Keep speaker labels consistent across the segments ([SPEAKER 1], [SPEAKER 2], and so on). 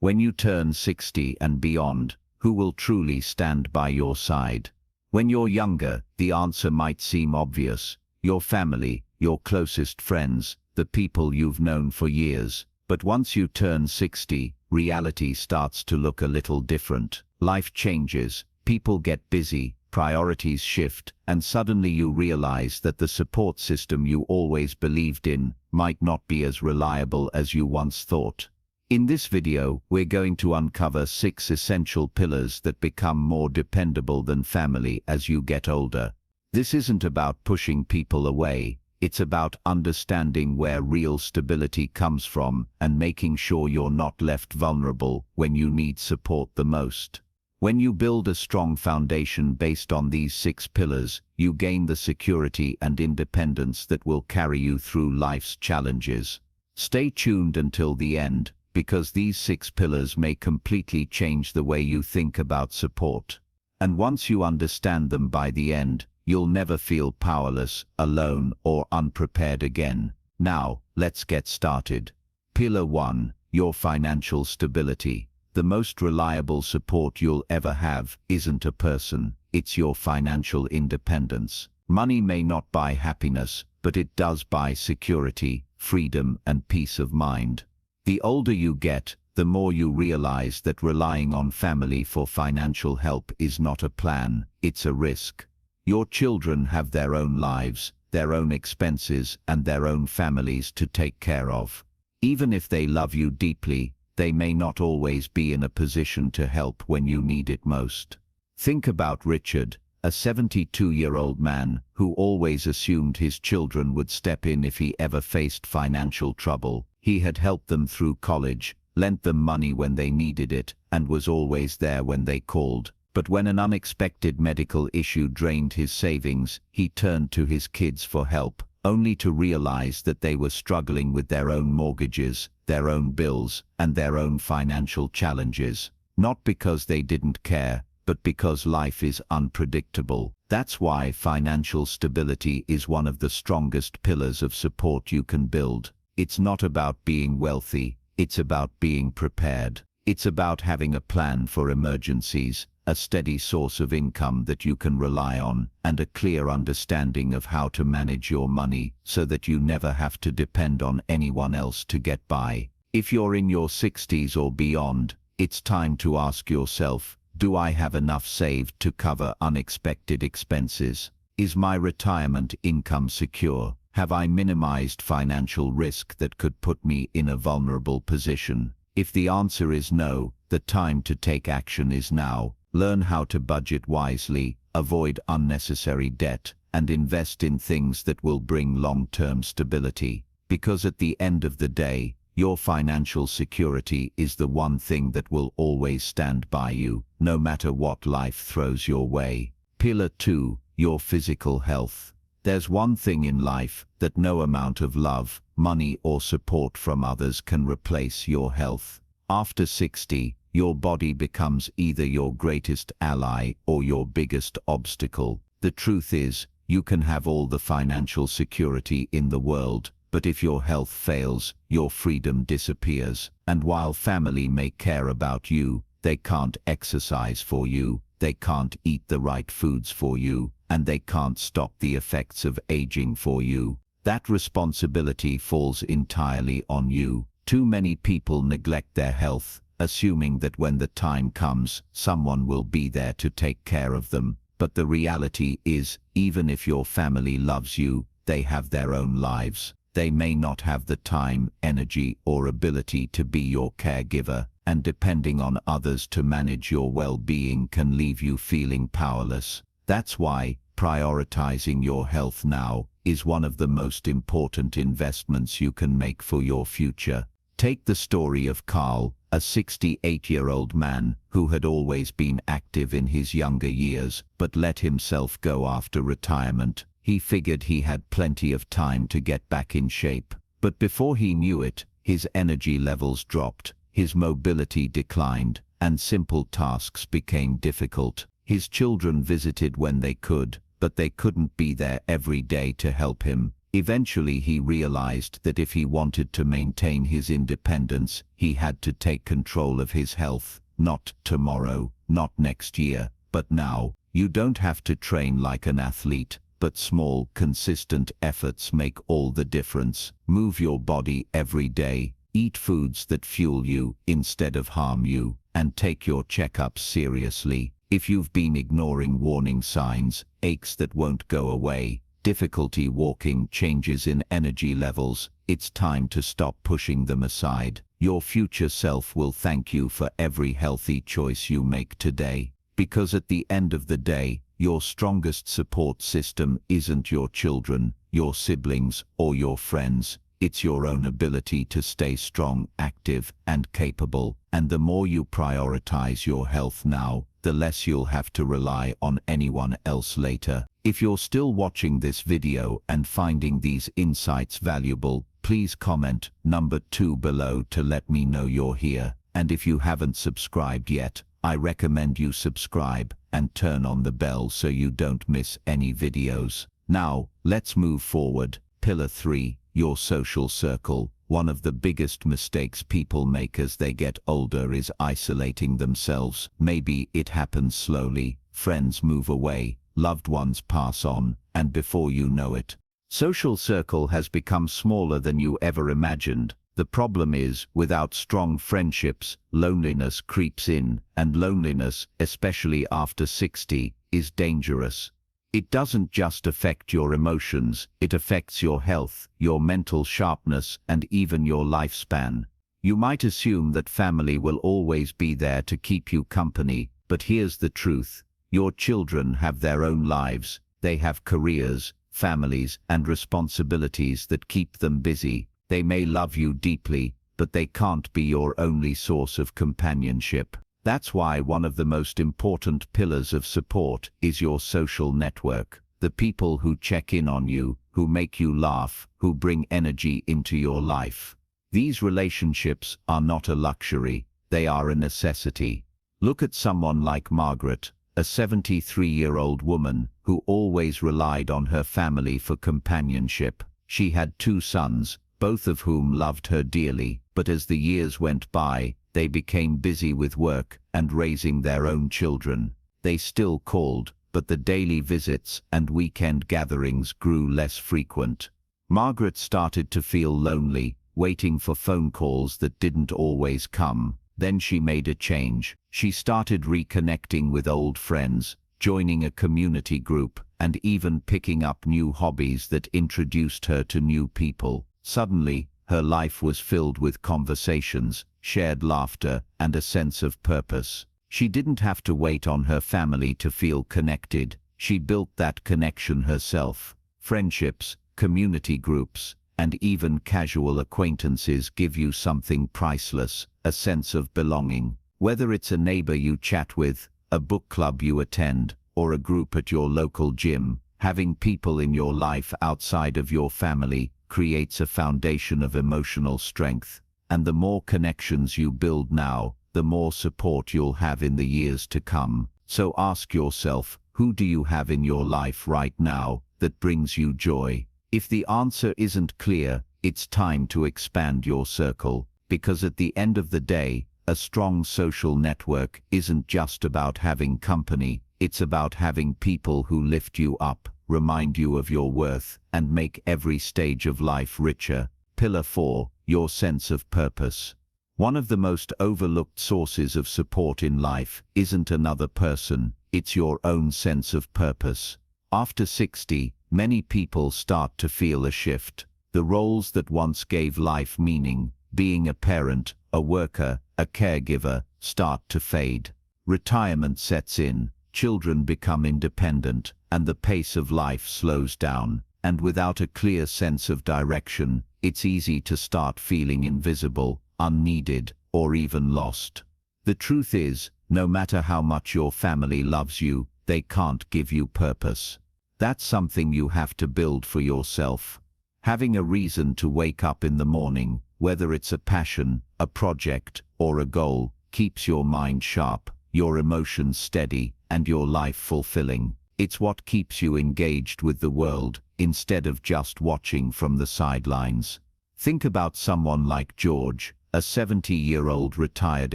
[SPEAKER 1] When you turn 60 and beyond, who will truly stand by your side? When you're younger, the answer might seem obvious. Your family, your closest friends, the people you've known for years. But once you turn 60, reality starts to look a little different. Life changes, people get busy, priorities shift, and suddenly you realize that the support system you always believed in might not be as reliable as you once thought. In this video, we're going to uncover 6 essential pillars that become more dependable than family as you get older. This isn't about pushing people away. It's about understanding where real stability comes from and making sure you're not left vulnerable when you need support the most. When you build a strong foundation based on these 6 pillars, you gain the security and independence that will carry you through life's challenges. Stay tuned until the end, because these 6 pillars may completely change the way you think about support. And once you understand them by the end, you'll never feel powerless, alone, or unprepared again. Now, let's get started. Pillar 1. Your financial stability. The most reliable support you'll ever have isn't a person, it's your financial independence. Money may not buy happiness, but it does buy security, freedom, and peace of mind. The older you get, the more you realize that relying on family for financial help is not a plan, it's a risk. Your children have their own lives, their own expenses, and their own families to take care of. Even if they love you deeply, they may not always be in a position to help when you need it most. Think about Richard, a 72-year-old man who always assumed his children would step in if he ever faced financial trouble. He had helped them through college, lent them money when they needed it, and was always there when they called. But when an unexpected medical issue drained his savings, he turned to his kids for help, only to realize that they were struggling with their own mortgages, their own bills, and their own financial challenges. Not because they didn't care, but because life is unpredictable. That's why financial stability is one of the strongest pillars of support you can build. It's not about being wealthy, it's about being prepared. It's about having a plan for emergencies, a steady source of income that you can rely on, and a clear understanding of how to manage your money so that you never have to depend on anyone else to get by. If you're in your 60s or beyond, it's time to ask yourself, do I have enough saved to cover unexpected expenses? Is my retirement income secure? Have I minimized financial risk that could put me in a vulnerable position? If the answer is no, the time to take action is now. Learn how to budget wisely, avoid unnecessary debt, and invest in things that will bring long-term stability. Because at the end of the day, your financial security is the one thing that will always stand by you, no matter what life throws your way. Pillar 2. Your physical health. There's one thing in life that no amount of love, money, or support from others can replace: your health. After 60, your body becomes either your greatest ally or your biggest obstacle. The truth is, you can have all the financial security in the world, but if your health fails, your freedom disappears. And while family may care about you, they can't exercise for you, they can't eat the right foods for you, and they can't stop the effects of aging for you. That responsibility falls entirely on you. Too many people neglect their health, assuming that when the time comes, someone will be there to take care of them. But the reality is, even if your family loves you, they have their own lives. They may not have the time, energy, or ability to be your caregiver, and depending on others to manage your well-being can leave you feeling powerless. That's why prioritizing your health now is one of the most important investments you can make for your future. Take the story of Carl, a 68-year-old man who had always been active in his younger years but let himself go after retirement. He figured he had plenty of time to get back in shape. But before he knew it, his energy levels dropped, his mobility declined, and simple tasks became difficult. His children visited when they could, but they couldn't be there every day to help him. Eventually he realized that if he wanted to maintain his independence, he had to take control of his health, not tomorrow, not next year, but now. You don't have to train like an athlete, but small, consistent efforts make all the difference. Move your body every day, eat foods that fuel you instead of harm you, and take your checkups seriously. If you've been ignoring warning signs, aches that won't go away, difficulty walking, changes in energy levels, it's time to stop pushing them aside. Your future self will thank you for every healthy choice you make today. Because at the end of the day, your strongest support system isn't your children, your siblings, or your friends. It's your own ability to stay strong, active, and capable. And the more you prioritize your health now, the less you'll have to rely on anyone else later. If you're still watching this video and finding these insights valuable, please comment number 2 below to let me know you're here. And if you haven't subscribed yet, I recommend you subscribe and turn on the bell so you don't miss any videos. Now, let's move forward. Pillar 3, your social circle. One of the biggest mistakes people make as they get older is isolating themselves. Maybe it happens slowly. Friends move away, loved ones pass on, and before you know it, social circle has become smaller than you ever imagined. The problem is, without strong friendships, loneliness creeps in, and loneliness, especially after 60, is dangerous. It doesn't just affect your emotions, it affects your health, your mental sharpness, and even your lifespan. You might assume that family will always be there to keep you company, but here's the truth. Your children have their own lives. They have careers, families, and responsibilities that keep them busy. They may love you deeply, but they can't be your only source of companionship. That's why one of the most important pillars of support is your social network. The people who check in on you, who make you laugh, who bring energy into your life. These relationships are not a luxury, they are a necessity. Look at someone like Margaret, a 73-year-old woman who always relied on her family for companionship. She had 2 sons, both of whom loved her dearly, but as the years went by, they became busy with work and raising their own children. They still called, but the daily visits and weekend gatherings grew less frequent. Margaret started to feel lonely, waiting for phone calls that didn't always come. Then she made a change. She started reconnecting with old friends, joining a community group, and even picking up new hobbies that introduced her to new people. Suddenly, her life was filled with conversations, shared laughter, and a sense of purpose. She didn't have to wait on her family to feel connected. She built that connection herself. Friendships, community groups, and even casual acquaintances give you something priceless, a sense of belonging. Whether it's a neighbor you chat with, a book club you attend, or a group at your local gym, having people in your life outside of your family creates a foundation of emotional strength. And the more connections you build now, the more support you'll have in the years to come. So ask yourself, who do you have in your life right now that brings you joy? If the answer isn't clear, it's time to expand your circle, because at the end of the day, a strong social network isn't just about having company, it's about having people who lift you up, remind you of your worth, and make every stage of life richer. Pillar 4, your sense of purpose. One of the most overlooked sources of support in life isn't another person, it's your own sense of purpose. After 60, many people start to feel a shift. The roles that once gave life meaning, being a parent, a worker, a caregiver, start to fade. Retirement sets in, children become independent, and the pace of life slows down. And without a clear sense of direction, it's easy to start feeling invisible, unneeded, or even lost. The truth is, no matter how much your family loves you, they can't give you purpose. That's something you have to build for yourself. Having a reason to wake up in the morning, whether it's a passion, a project, or a goal, keeps your mind sharp, your emotions steady, and your life fulfilling. It's what keeps you engaged with the world, instead of just watching from the sidelines. Think about someone like George, a 70-year-old retired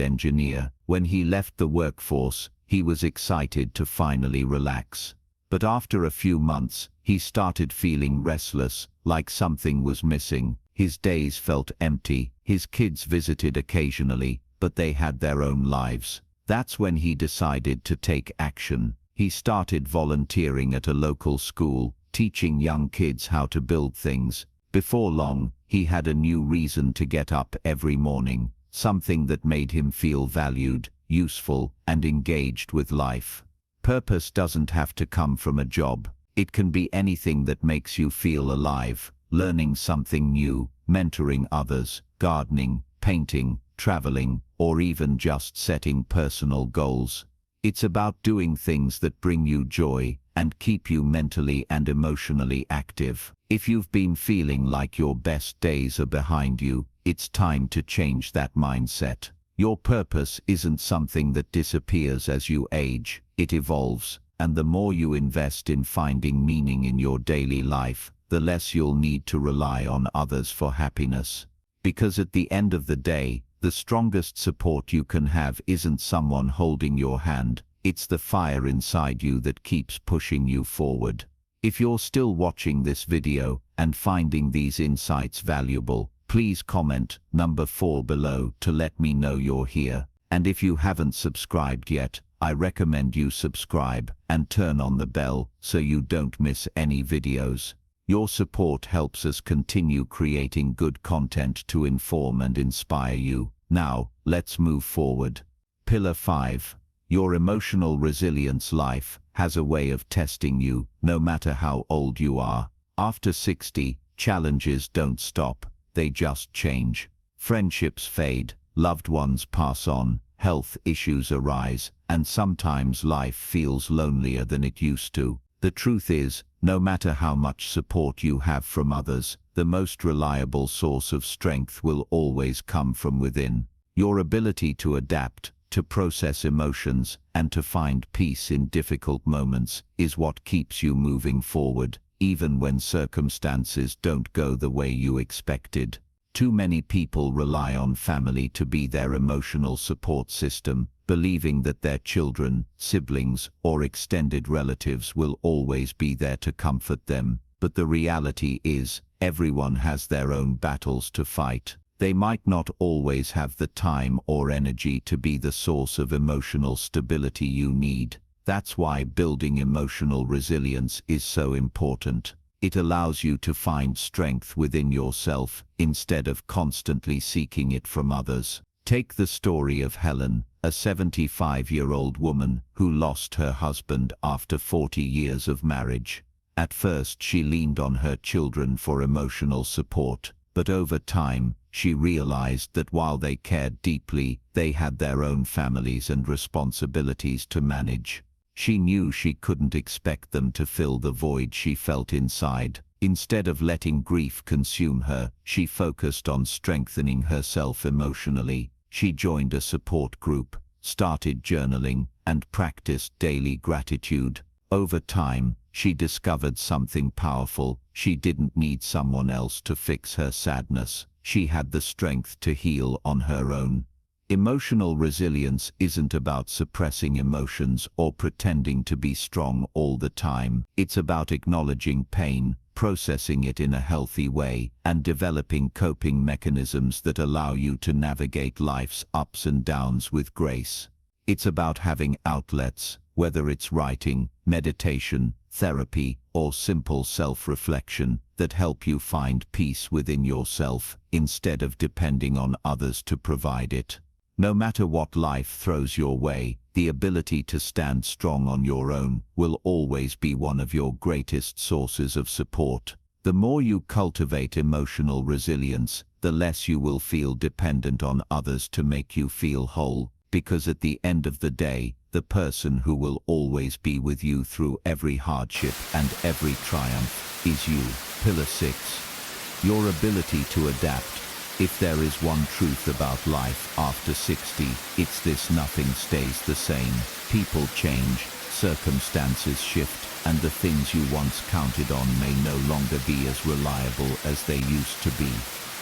[SPEAKER 1] engineer. When he left the workforce, he was excited to finally relax. But after a few months, he started feeling restless, like something was missing. His days felt empty. His kids visited occasionally, but they had their own lives. That's when he decided to take action. He started volunteering at a local school, teaching young kids how to build things. Before long, he had a new reason to get up every morning, something that made him feel valued, useful, and engaged with life. Purpose doesn't have to come from a job. It can be anything that makes you feel alive, learning something new, mentoring others, gardening, painting, traveling, or even just setting personal goals. It's about doing things that bring you joy and keep you mentally and emotionally active. If you've been feeling like your best days are behind you, it's time to change that mindset. Your purpose isn't something that disappears as you age, it evolves, and the more you invest in finding meaning in your daily life, the less you'll need to rely on others for happiness. Because at the end of the day, the strongest support you can have isn't someone holding your hand, it's the fire inside you that keeps pushing you forward. If you're still watching this video and finding these insights valuable, please comment number 4 below to let me know you're here. And if you haven't subscribed yet, I recommend you subscribe and turn on the bell so you don't miss any videos. Your support helps us continue creating good content to inform and inspire you. Now, let's move forward. Pillar 5. Your emotional resilience. Life has a way of testing you, no matter how old you are. After 60, challenges don't stop, they just change. Friendships fade, loved ones pass on, health issues arise, and sometimes life feels lonelier than it used to. The truth is, no matter how much support you have from others, the most reliable source of strength will always come from within. Your ability to adapt, to process emotions, and to find peace in difficult moments is what keeps you moving forward, even when circumstances don't go the way you expected. Too many people rely on family to be their emotional support system, believing that their children, siblings, or extended relatives will always be there to comfort them. But the reality is, everyone has their own battles to fight. They might not always have the time or energy to be the source of emotional stability you need. That's why building emotional resilience is so important. It allows you to find strength within yourself, instead of constantly seeking it from others. Take the story of Helen, a 75-year-old woman who lost her husband after 40 years of marriage. At first she leaned on her children for emotional support, but over time, she realized that while they cared deeply, they had their own families and responsibilities to manage. She knew she couldn't expect them to fill the void she felt inside. Instead of letting grief consume her, she focused on strengthening herself emotionally. She joined a support group, started journaling, and practiced daily gratitude. Over time, she discovered something powerful. She didn't need someone else to fix her sadness. She had the strength to heal on her own. Emotional resilience isn't about suppressing emotions or pretending to be strong all the time. It's about acknowledging pain, processing it in a healthy way, and developing coping mechanisms that allow you to navigate life's ups and downs with grace. It's about having outlets, whether it's writing, meditation, therapy, or simple self-reflection, that help you find peace within yourself, instead of depending on others to provide it. No matter what life throws your way, the ability to stand strong on your own will always be one of your greatest sources of support. The more you cultivate emotional resilience, the less you will feel dependent on others to make you feel whole, because at the end of the day, the person who will always be with you through every hardship and every triumph is you. Pillar 6. Your ability to adapt. If there is one truth about life after 60, it's this: nothing stays the same. People change, Circumstances shift, and the things you once counted on may no longer be as reliable as they used to be.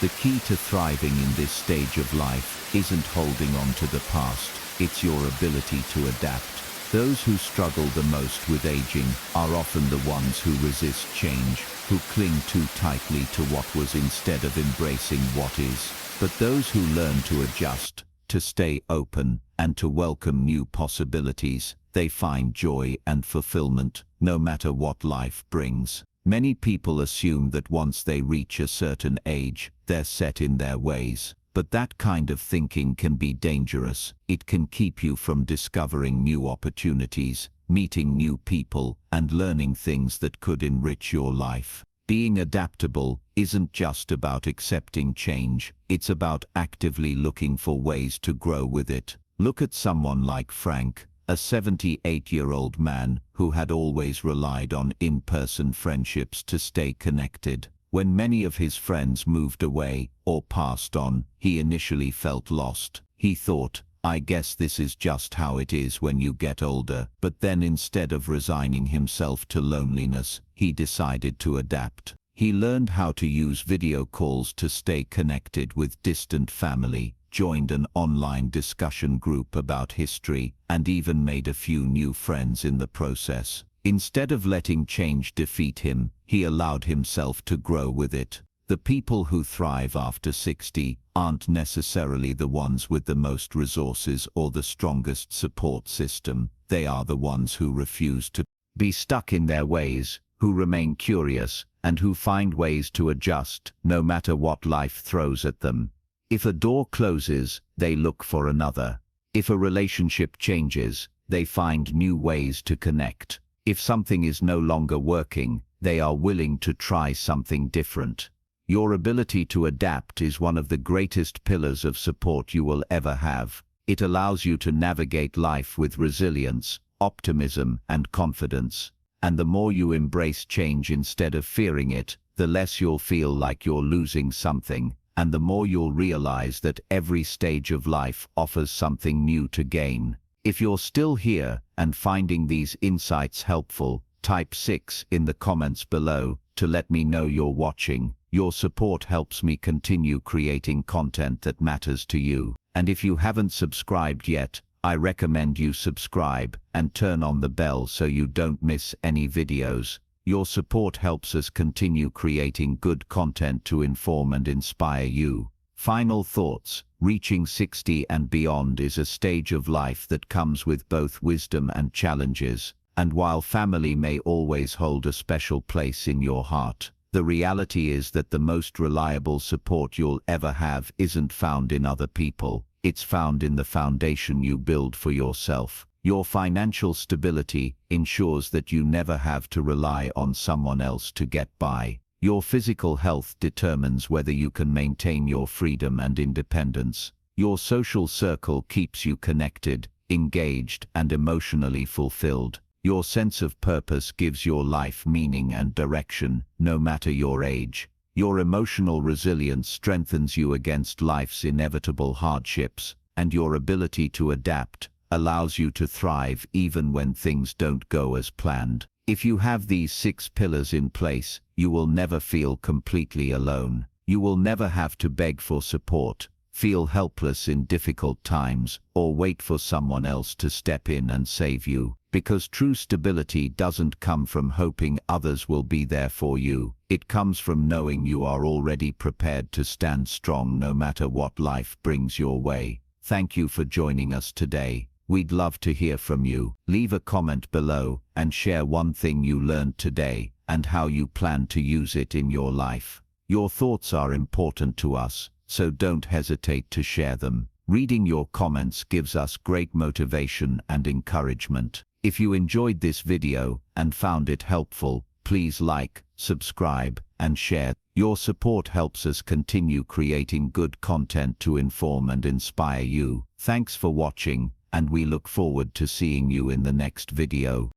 [SPEAKER 1] The key to thriving in this stage of life isn't holding on to the past, it's your ability to adapt. Those who struggle the most with aging are often the ones who resist change, who cling too tightly to what was instead of embracing what is. But those who learn to adjust, to stay open, and to welcome new possibilities, they find joy and fulfillment, no matter what life brings. Many people assume that once they reach a certain age, they're set in their ways. But that kind of thinking can be dangerous. It can keep you from discovering new opportunities, meeting new people, and learning things that could enrich your life. Being adaptable isn't just about accepting change, it's about actively looking for ways to grow with it. Look at someone like Frank, a 78-year-old man who had always relied on in-person friendships to stay connected. When many of his friends moved away or passed on, he initially felt lost. He thought, I guess this is just how it is when you get older. But then instead of resigning himself to loneliness, he decided to adapt. He learned how to use video calls to stay connected with distant family, joined an online discussion group about history, and even made a few new friends in the process. Instead of letting change defeat him, he allowed himself to grow with it. The people who thrive after 60 aren't necessarily the ones with the most resources or the strongest support system. They are the ones who refuse to be stuck in their ways, who remain curious, and who find ways to adjust, no matter what life throws at them. If a door closes, they look for another. If a relationship changes, they find new ways to connect. If something is no longer working, they are willing to try something different. Your ability to adapt is one of the greatest pillars of support you will ever have. It allows you to navigate life with resilience, optimism, and confidence. And the more you embrace change instead of fearing it, the less you'll feel like you're losing something, and the more you'll realize that every stage of life offers something new to gain. If you're still here and finding these insights helpful, type 6 in the comments below to let me know you're watching. Your support helps me continue creating content that matters to you. And if you haven't subscribed yet, I recommend you subscribe and turn on the bell so you don't miss any videos. Your support helps us continue creating good content to inform and inspire you. Final thoughts. Reaching 60 and beyond is a stage of life that comes with both wisdom and challenges. And while family may always hold a special place in your heart, the reality is that the most reliable support you'll ever have isn't found in other people. It's found in the foundation you build for yourself. Your financial stability ensures that you never have to rely on someone else to get by. Your physical health determines whether you can maintain your freedom and independence. Your social circle keeps you connected, engaged, and emotionally fulfilled. Your sense of purpose gives your life meaning and direction, no matter your age. Your emotional resilience strengthens you against life's inevitable hardships, and your ability to adapt allows you to thrive even when things don't go as planned. If you have these 6 pillars in place, you will never feel completely alone. You will never have to beg for support, feel helpless in difficult times, or wait for someone else to step in and save you. Because true stability doesn't come from hoping others will be there for you. It comes from knowing you are already prepared to stand strong no matter what life brings your way. Thank you for joining us today. We'd love to hear from you. Leave a comment below and share one thing you learned today and how you plan to use it in your life. Your thoughts are important to us, so don't hesitate to share them. Reading your comments gives us great motivation and encouragement. If you enjoyed this video and found it helpful, please like, subscribe, and share. Your support helps us continue creating good content to inform and inspire you. Thanks for watching, and we look forward to seeing you in the next video.